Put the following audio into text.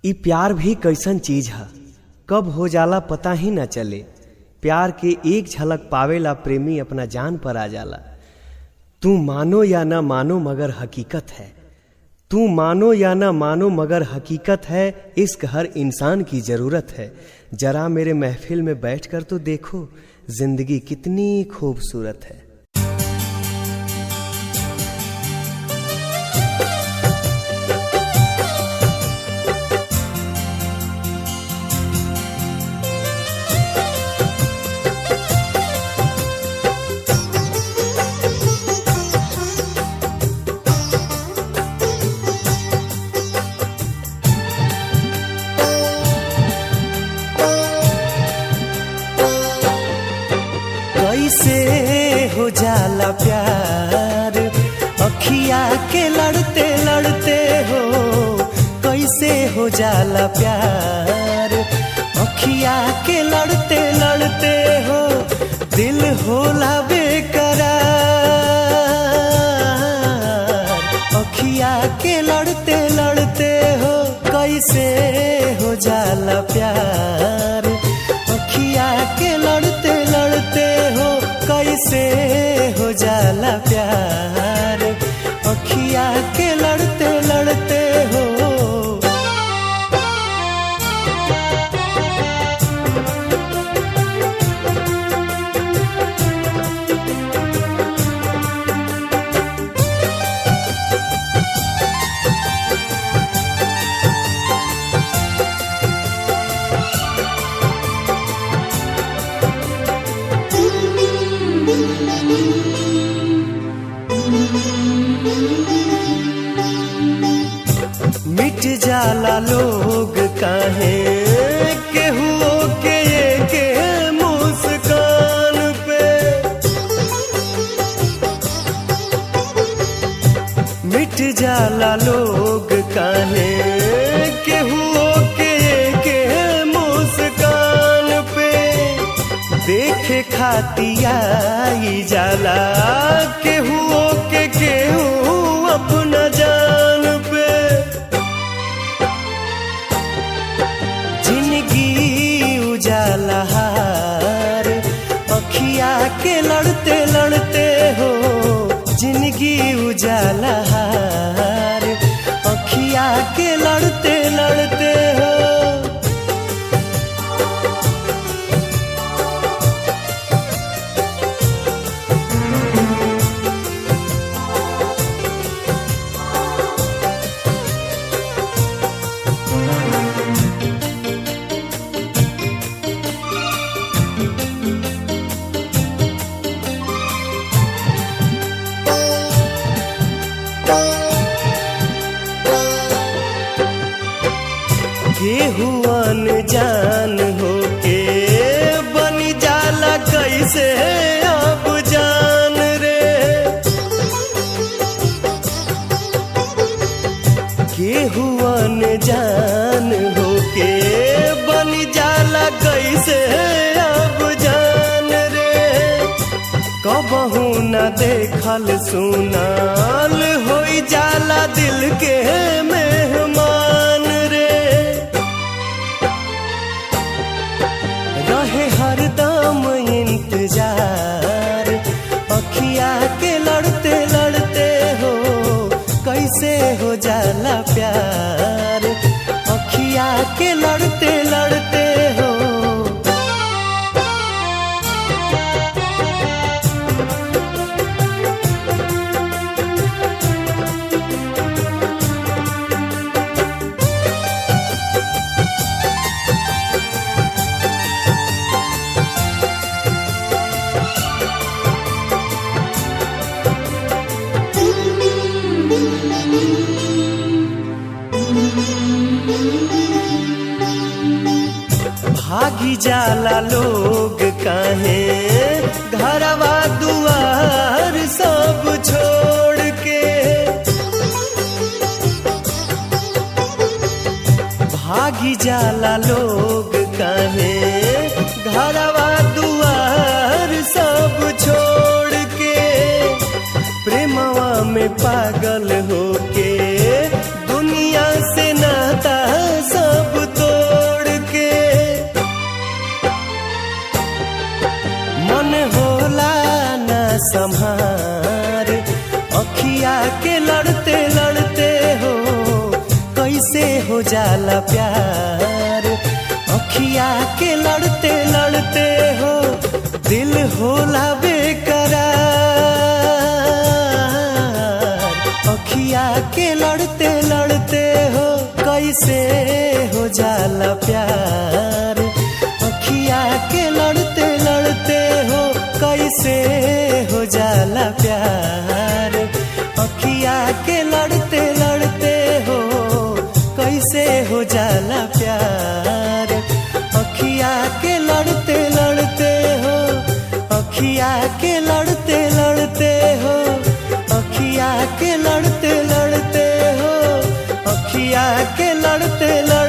ई प्यार भी कैसन चीज है, कब हो जाला पता ही न चले। प्यार के एक झलक पावेला प्रेमी अपना जान पर आ जाला। तू मानो या ना मानो मगर हकीकत है, तू मानो या ना मानो मगर हकीकत है। इश्क हर इंसान की जरूरत है। जरा मेरे महफिल में बैठकर तो देखो, जिंदगी कितनी खूबसूरत है। कैसे हो जाला प्यार अखिया के लड़ते लड़ते हो, कैसे हो जाला प्यार अखिया के लड़ते लड़ते हो। दिल होला बेकरार अखिया के लड़ते लड़ते हो, कैसे हो जाला प्यार अखिया के लड़ते लड़ते हो। कैसे हो जाला प्यार अखिया के लड़ते लड़ते हो। मिट जाला लोग काहे केहू के के मुस्कान पे, मिट जाला लोग काहे केहू के मुस्कान पे। देखे खातिया जाला केहू के केहू अपना जान पे। उजाला हार अखिया के लड़ते लड़ते हो, जिंदगी उजाला हार अखिया के लड़ते लड़ते हो। केहू अनजान होके बनी जाला कैसे अब जान रे। केहू अनजान होके बनी जाला कैसे अब जान रे। कबहू न देखल सुनाल होई जाला दिल के मेहमान रे। रहे हरदम इंतजार अखिया के लड़ते लड़ते हो, कैसे हो जाला प्यार अखिया के लड़ते लड़ते हो। भागी जाला लोग काहे घरवा दुआर सब छोड़ के। भागी जाला लोग काहे घरवा दुआर सब छोड़ के। प्रेमवा में पागल होके दुनिया से नाता सब कैसे हो जाला प्यार। अखिया के लड़ते लड़ते हो दिल होला बेकरार। अखिया के लड़ते लड़ते हो कैसे हो जाला प्यार। अखिया के लड़ते लड़ते हो कैसे हो जाला प्यार। अखिया के लड़ते लड़ते हो कैसे हो जाला प्यार। अखिया के लड़ते लड़ते हो, अखिया के लड़ते लड़ते हो, अखिया के लड़ते लड़ते हो, अखिया के लड़ते लड़ते